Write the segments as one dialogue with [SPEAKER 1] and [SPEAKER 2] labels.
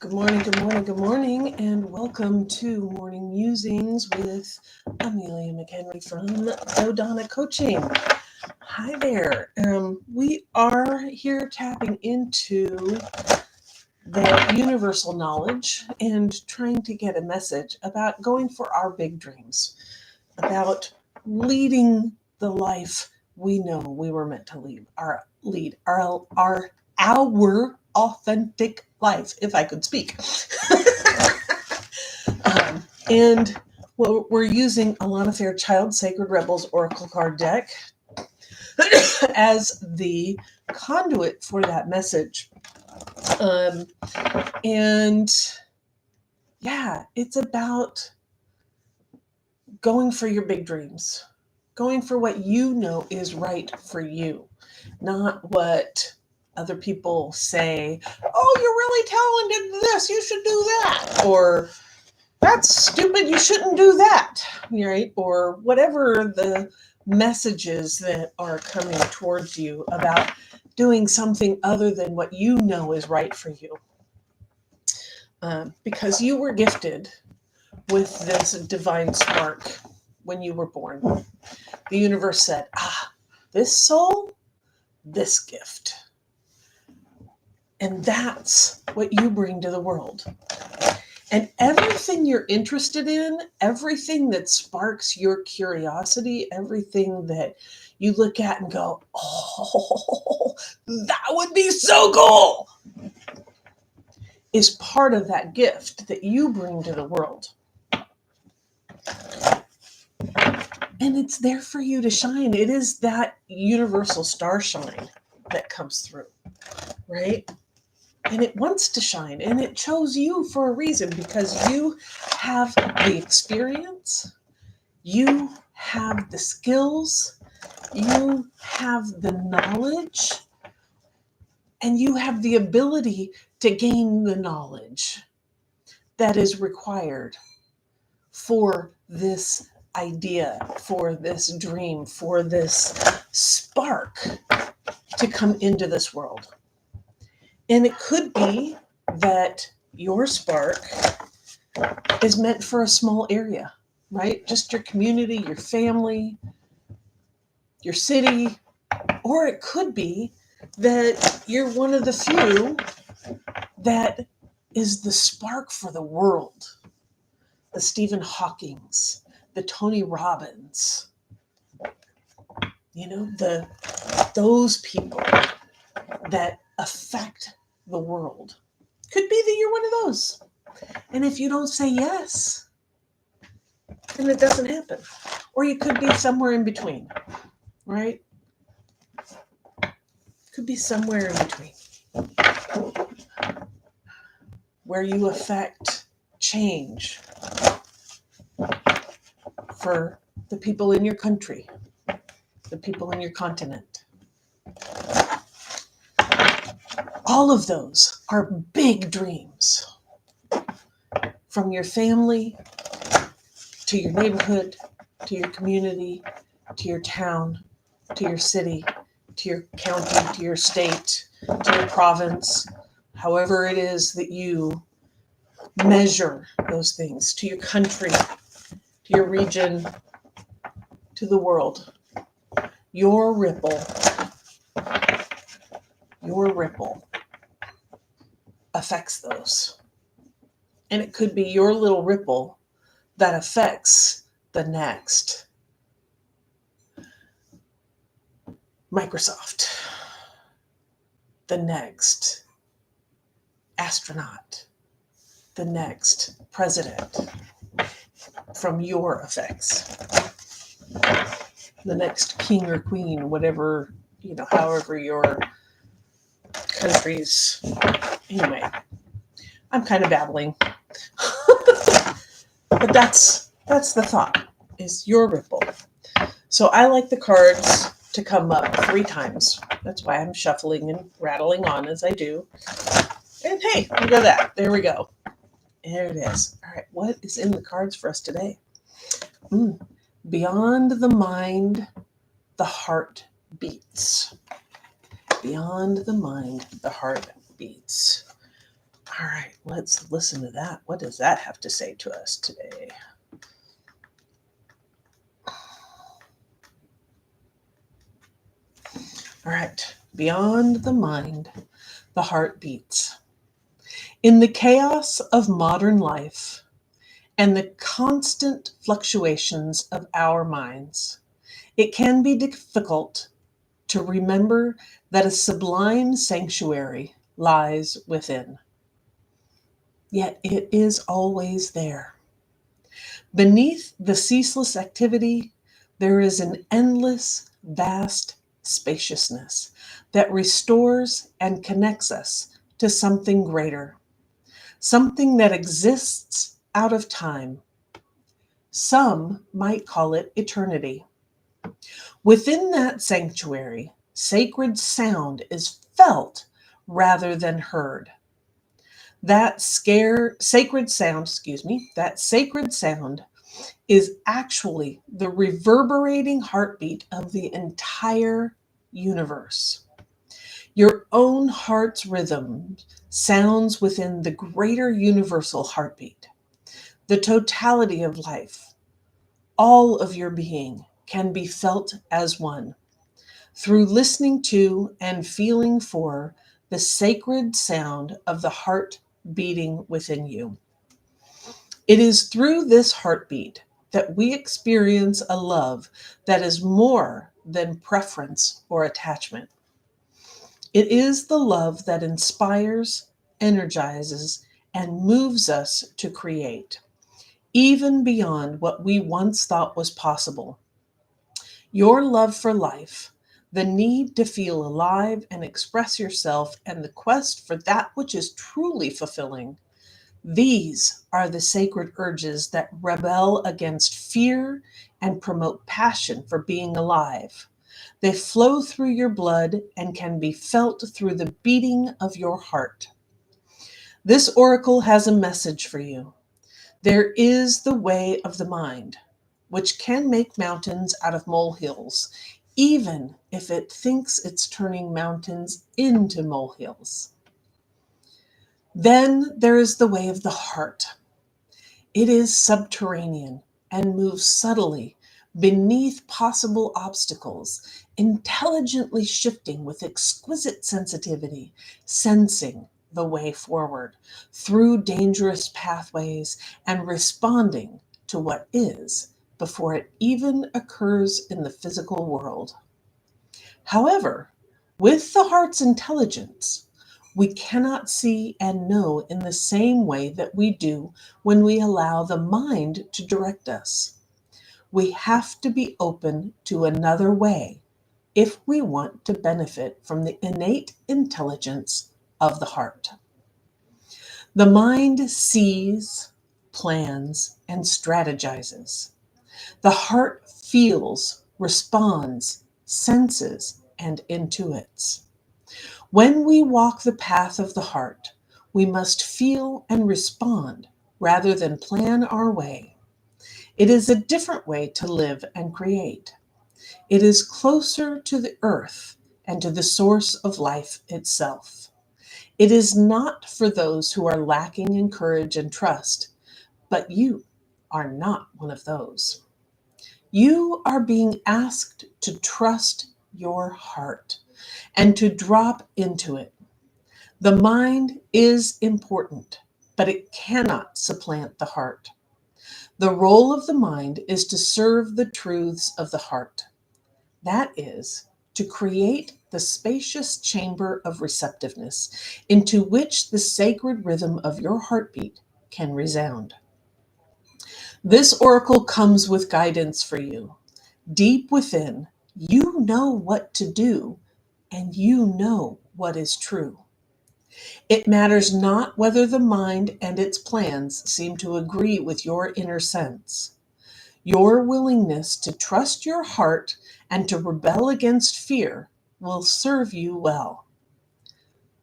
[SPEAKER 1] Good morning, good morning, good morning, and welcome to Morning Musings with Amelia McHenry from Dodona Coaching. Hi there. We are here tapping into the universal knowledge and trying to get a message about going for our big dreams, about leading the life we know we were meant to lead, our authentic life, if I could speak. And we're using Alana Fairchild Sacred Rebels Oracle card deck as the conduit for that message. And yeah, it's about going for your big dreams, going for what you know is right for you, not what other people say. Oh, you're really talented in this, you should do that. Or that's stupid, you shouldn't do that. Right? Or whatever the messages that are coming towards you about doing something other than what you know is right for you. Because you were gifted with this divine spark when you were born. The universe said, this soul, this gift. And that's what you bring to the world. And everything you're interested in, everything that sparks your curiosity, everything that you look at and go, oh, that would be so cool, is part of that gift that you bring to the world. And it's there for you to shine. It is that universal star shine that comes through, right? And it wants to shine, and it chose you for a reason, because you have the experience, you have the skills, you have the knowledge, and you have the ability to gain the knowledge that is required for this idea, for this dream, for this spark to come into this world. And it could be that your spark is meant for a small area, right? Just your community, your family, your city. Or it could be that you're one of the few that is the spark for the world. The Stephen Hawkings, the Tony Robbins, those people that affect the world. Could be that you're one of those. And if you don't say yes, then it doesn't happen. Or you could be somewhere in between, right? Could be somewhere in between, where you affect change for the people in your country, the people in your continent. All of those are big dreams. From your family, to your neighborhood, to your community, to your town, to your city, to your county, to your state, to your province, however it is that you measure those things, to your country, to your region, to the world. Your ripple affects those. And it could be your little ripple that affects the next Microsoft, the next astronaut, the next president, from your effects, the next king or queen, whatever, however your country's. Anyway, I'm kind of babbling. But that's the thought, is your ripple. So I like the cards to come up 3 times. That's why I'm shuffling and rattling on as I do. And hey, look at that. There we go. There it is. All right, what is in the cards for us today? Beyond the mind, the heart beats. Beyond the mind, the heart beats. All right, let's listen to that. What does that have to say to us today? All right, beyond the mind, the heart beats. In the chaos of modern life and the constant fluctuations of our minds, it can be difficult to remember that a sublime sanctuary lies within. Yet it is always there. Beneath the ceaseless activity, there is an endless, vast spaciousness that restores and connects us to something greater, something that exists out of time. Some might call it eternity. Within that sanctuary, sacred sound is felt rather than heard. That sacred sound is actually the reverberating heartbeat of the entire universe. Your own heart's rhythm sounds within the greater universal heartbeat. The totality of life, all of your being, can be felt as one through listening to and feeling for the sacred sound of the heart beating within you. It is through this heartbeat that we experience a love that is more than preference or attachment. It is the love that inspires, energizes, and moves us to create, even beyond what we once thought was possible. Your love for life, the need to feel alive and express yourself, and the quest for that which is truly fulfilling. These are the sacred urges that rebel against fear and promote passion for being alive. They flow through your blood and can be felt through the beating of your heart. This oracle has a message for you. There is the way of the mind, which can make mountains out of molehills, even if it thinks it's turning mountains into molehills. Then there is the way of the heart. It is subterranean and moves subtly beneath possible obstacles, intelligently shifting with exquisite sensitivity, sensing the way forward through dangerous pathways and responding to what is before it even occurs in the physical world. However, with the heart's intelligence, we cannot see and know in the same way that we do when we allow the mind to direct us. We have to be open to another way if we want to benefit from the innate intelligence of the heart. The mind sees, plans, and strategizes. The heart feels, responds, senses, and intuits. When we walk the path of the heart, we must feel and respond rather than plan our way. It is a different way to live and create. It is closer to the earth and to the source of life itself. It is not for those who are lacking in courage and trust, but you are not one of those. You are being asked to trust your heart and to drop into it. The mind is important, but it cannot supplant the heart. The role of the mind is to serve the truths of the heart. That is, to create the spacious chamber of receptiveness into which the sacred rhythm of your heartbeat can resound. This oracle comes with guidance for you. Deep within, you know what to do, and you know what is true. It matters not whether the mind and its plans seem to agree with your inner sense. Your willingness to trust your heart and to rebel against fear will serve you well.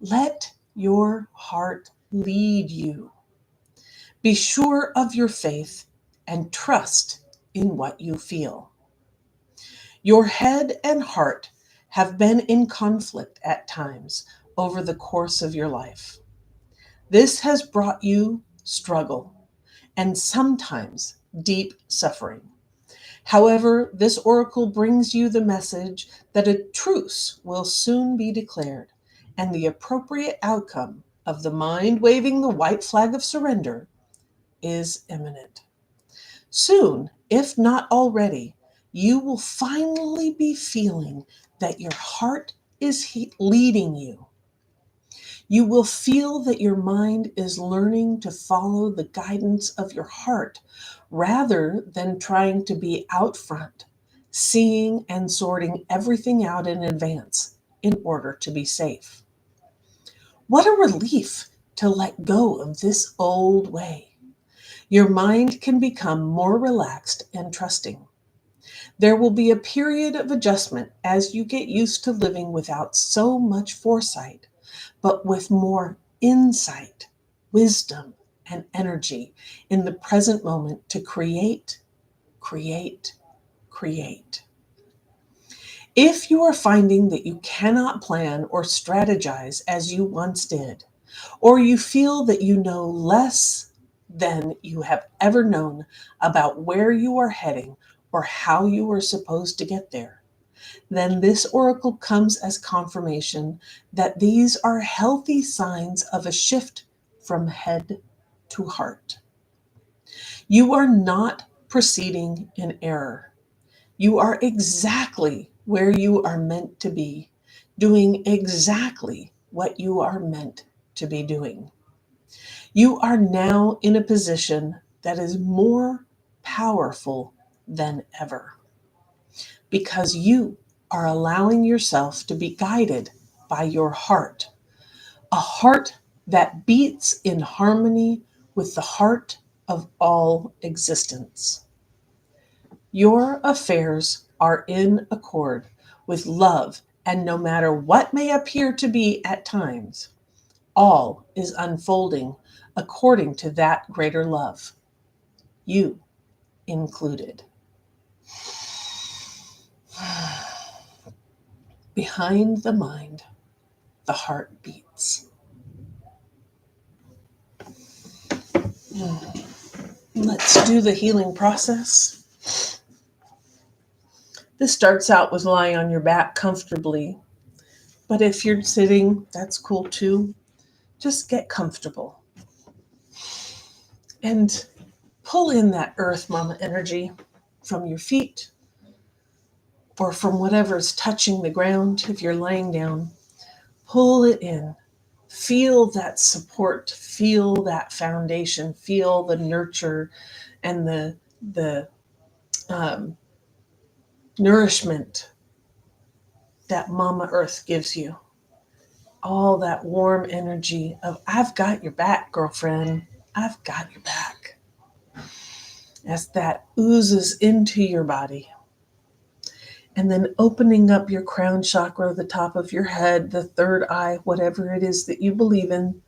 [SPEAKER 1] Let your heart lead you. Be sure of your faith and trust in what you feel. Your head and heart have been in conflict at times over the course of your life. This has brought you struggle and sometimes deep suffering. However, this oracle brings you the message that a truce will soon be declared, and the appropriate outcome of the mind waving the white flag of surrender is imminent. Soon, if not already, you will finally be feeling that your heart is leading you. You will feel that your mind is learning to follow the guidance of your heart rather than trying to be out front, seeing and sorting everything out in advance in order to be safe. What a relief to let go of this old way. Your mind can become more relaxed and trusting. There will be a period of adjustment as you get used to living without so much foresight, but with more insight, wisdom, and energy in the present moment to create, create, create. If you are finding that you cannot plan or strategize as you once did, or you feel that you know less than you have ever known about where you are heading or how you are supposed to get there, then this oracle comes as confirmation that these are healthy signs of a shift from head to heart. You are not proceeding in error. You are exactly where you are meant to be, doing exactly what you are meant to be doing. You are now in a position that is more powerful than ever because you are allowing yourself to be guided by your heart, a heart that beats in harmony with the heart of all existence. Your affairs are in accord with love, and no matter what may appear to be at times, all is unfolding according to that greater love, you included. Behind the mind, the heart beats. Let's do the healing process. This starts out with lying on your back comfortably, but if you're sitting, that's cool too. Just get comfortable and pull in that earth mama energy from your feet or from whatever's touching the ground if you're laying down. Pull it in. Feel that support, feel that foundation, feel the nurture and the nourishment that Mama Earth gives you. All that warm energy of, I've got your back, girlfriend. I've got your back. As that oozes into your body. And then opening up your crown chakra, the top of your head, the third eye, whatever it is that you believe in,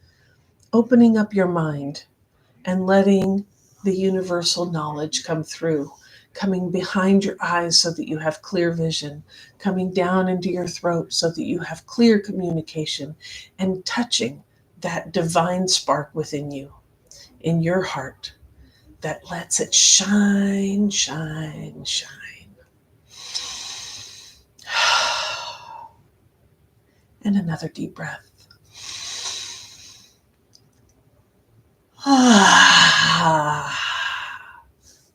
[SPEAKER 1] opening up your mind and letting the universal knowledge come through, coming behind your eyes so that you have clear vision, coming down into your throat so that you have clear communication, and touching that divine spark within you, in your heart, that lets it shine, shine, shine. And another deep breath.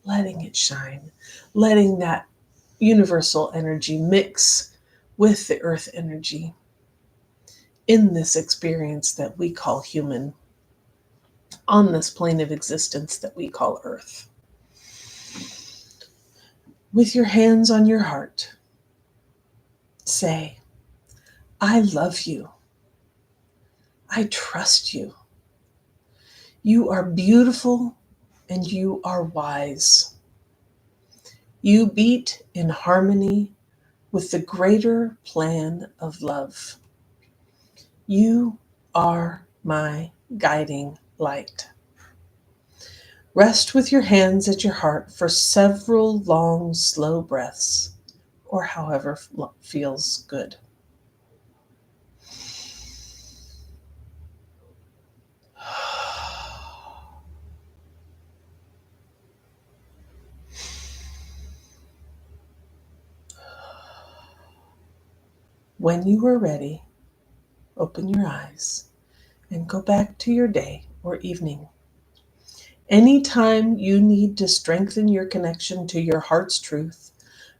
[SPEAKER 1] Letting it shine, letting that universal energy mix with the earth energy in this experience that we call human, on this plane of existence that we call earth. With your hands on your heart, say, I love you. I trust you. You are beautiful and you are wise. You beat in harmony with the greater plan of love. You are my guiding light. Rest with your hands at your heart for several long, slow breaths, or however feels good. When you are ready, open your eyes and go back to your day or evening. Anytime you need to strengthen your connection to your heart's truth,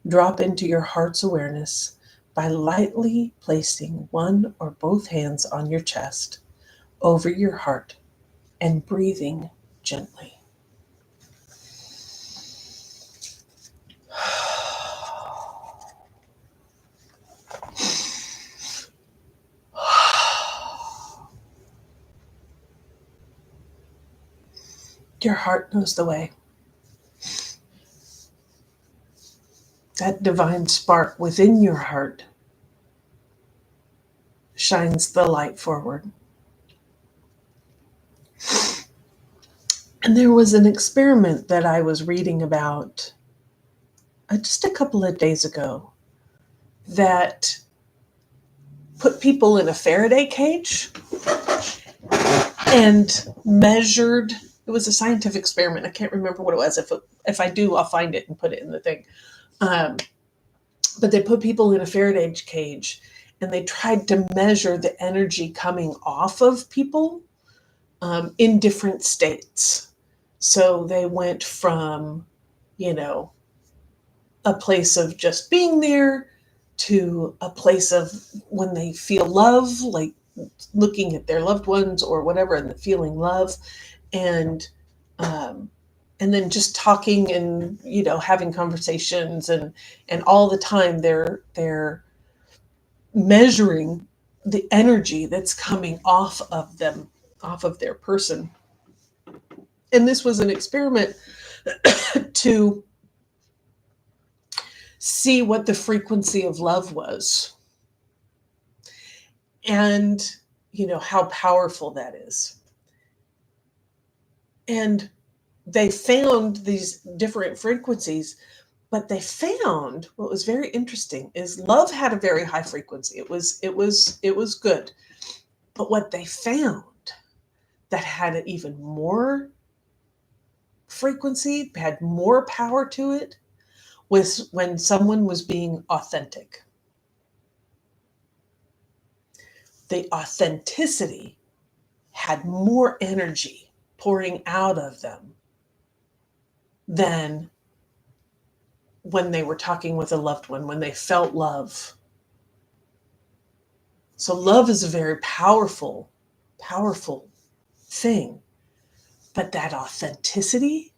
[SPEAKER 1] drop into your heart's awareness by lightly placing one or both hands on your chest, over your heart, and breathing gently. Your heart knows the way. That divine spark within your heart shines the light forward. And there was an experiment that I was reading about just a couple of days ago that put people in a Faraday cage and measured. It was a scientific experiment. I can't remember what it was. If I do, I'll find it and put it in the thing. But they put people in a Faraday cage and they tried to measure the energy coming off of people in different states. So they went from, a place of just being there to a place of when they feel love, like looking at their loved ones or whatever, and feeling love, and then just talking and having conversations, and all the time they're measuring the energy that's coming off of them, off of their person. And this was an experiment to see what the frequency of love was, and how powerful that is. And they found these different frequencies, but they found what was very interesting is love had a very high frequency. It was good. But what they found that had an even more frequency, had more power to it, was when someone was being authentic. The authenticity had more energy pouring out of them than when they were talking with a loved one, when they felt love. So love is a very powerful, powerful thing. But that authenticity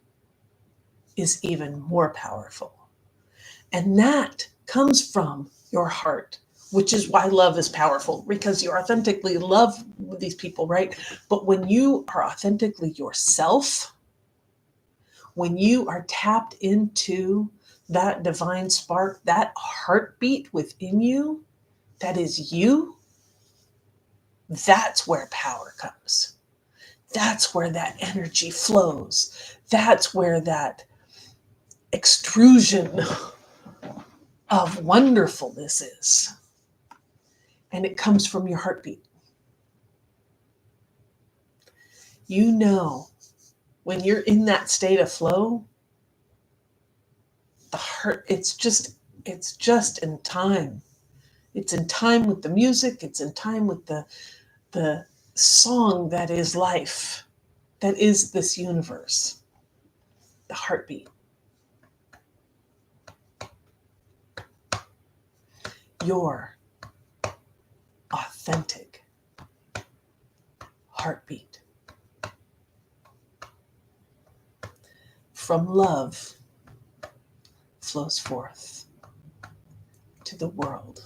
[SPEAKER 1] is even more powerful. And that comes from your heart, which is why love is powerful, because you authentically love these people, right? But when you are authentically yourself, when you are tapped into that divine spark, that heartbeat within you, that is you, that's where power comes. That's where that energy flows. That's where that extrusion of wonderfulness is. And it comes from your heartbeat. When you're in that state of flow, the heart, it's just in time. It's in time with the music. It's in time with the song that is life, that is this universe, the heartbeat. Your authentic heartbeat. From love flows forth to the world.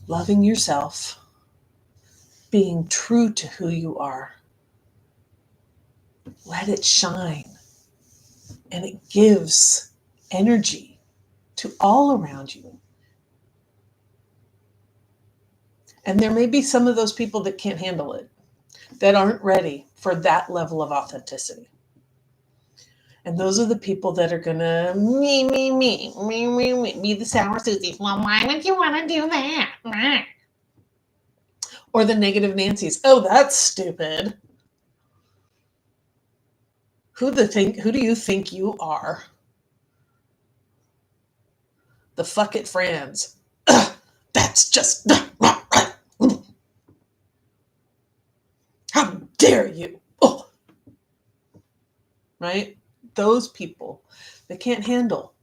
[SPEAKER 1] Loving yourself, being true to who you are. Let it shine. And it gives energy to all around you. And there may be some of those people that can't handle it, that aren't ready for that level of authenticity. And those are the people that are going to be the sour Susies. Well, why would you want to do that? Or the negative Nancy's. Oh, that's stupid. Who do you think you are? the fuck it friends. Ugh, that's just not right. How dare you? Oh, right? Those people, they can't handle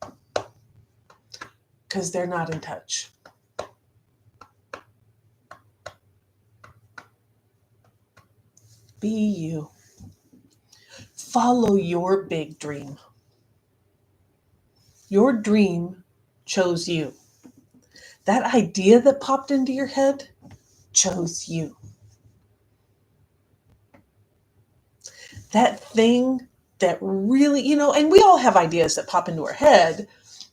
[SPEAKER 1] because they're not in touch. Be you. Follow your big dream. Your dream chose you. That idea that popped into your head chose you. That thing that really, and we all have ideas that pop into our head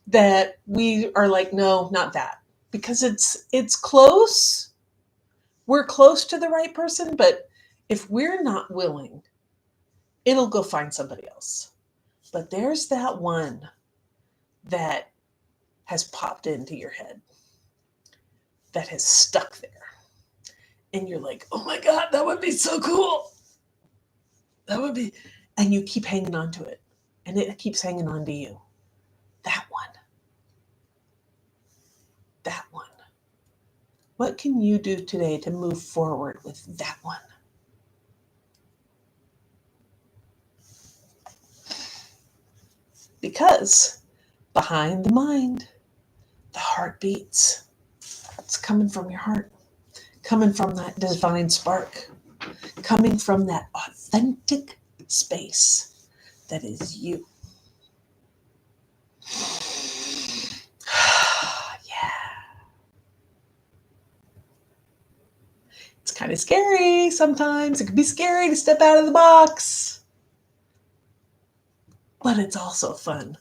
[SPEAKER 1] that we are like, no, not that. Because it's close. We're close to the right person, but if we're not willing, it'll go find somebody else. But there's that one that has popped into your head, that has stuck there. And you're like, oh my God, that would be so cool. That would be, and you keep hanging on to it. And it keeps hanging on to you. That one. That one. What can you do today to move forward with that one? Because behind the mind, the heart beats. It's coming from your heart, coming from that divine spark, coming from that authentic space that is you. It's kind of scary sometimes. It can be scary to step out of the box. But it's also fun.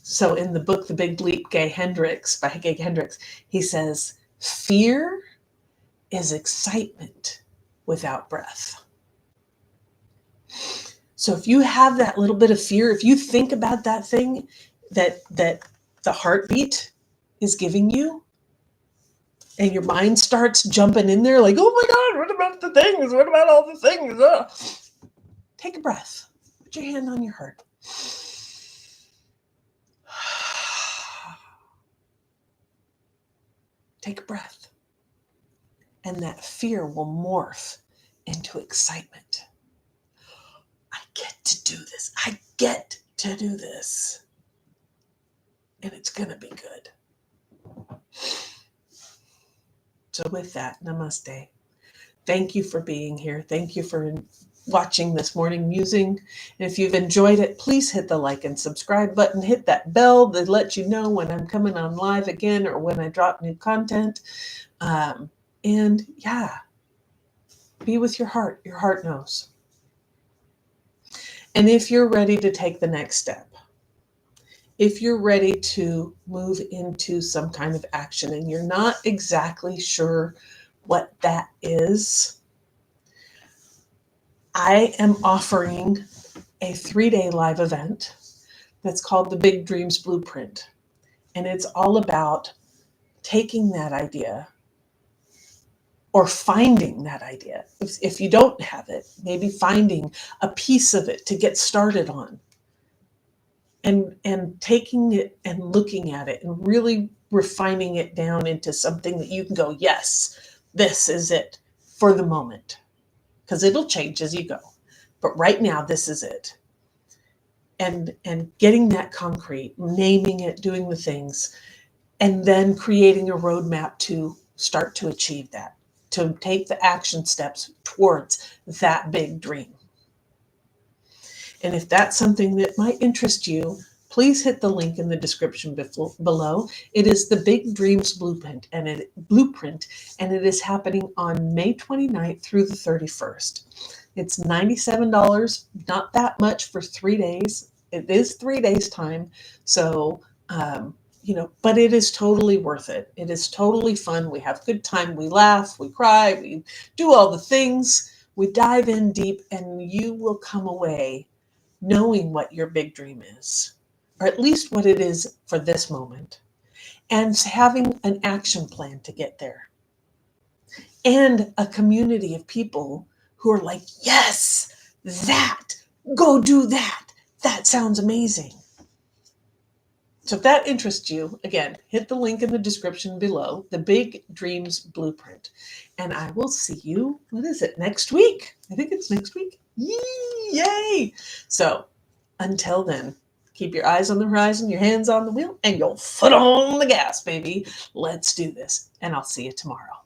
[SPEAKER 1] So in the book, The Big Leap, by Gay Hendricks, he says, fear is excitement without breath. So if you have that little bit of fear, if you think about that thing that the heartbeat is giving you, and your mind starts jumping in there like, oh my God, what about the things? What about all the things? Take a breath. Put your hand on your heart. Take a breath. And that fear will morph into excitement. I get to do this. I get to do this. And it's going to be good. So with that, namaste. Thank you for being here. Thank you for watching this morning musing. And if you've enjoyed it, please hit the like and subscribe button. Hit that bell that lets you know when I'm coming on live again or when I drop new content. And yeah, be with your heart. Your heart knows. And if you're ready to take the next step, if you're ready to move into some kind of action and you're not exactly sure what that is, I am offering a 3-day live event that's called the Big Dreams Blueprint. And it's all about taking that idea or finding that idea. If you don't have it, maybe finding a piece of it to get started on. And taking it and looking at it and really refining it down into something that you can go, yes, this is it for the moment. Because it'll change as you go. But right now, this is it. And getting that concrete, naming it, doing the things, and then creating a roadmap to start to achieve that, to take the action steps towards that big dream. And if that's something that might interest you, please hit the link in the description below. It is the Big Dreams Blueprint, and it is happening on May 29th through the 31st. It's $97, not that much for 3 days. It is 3 days time, so but it is totally worth it. It is totally fun. We have good time. We laugh, we cry, we do all the things. We dive in deep, and you will come away knowing what your big dream is, or at least what it is for this moment, and having an action plan to get there. And a community of people who are like, yes, go do that. That sounds amazing. So if that interests you, again, hit the link in the description below, the Big Dreams Blueprint. And I will see you, what is it, next week? I think it's next week. Yay! So until then, keep your eyes on the horizon, your hands on the wheel, and your foot on the gas, baby. Let's do this. And I'll see you tomorrow.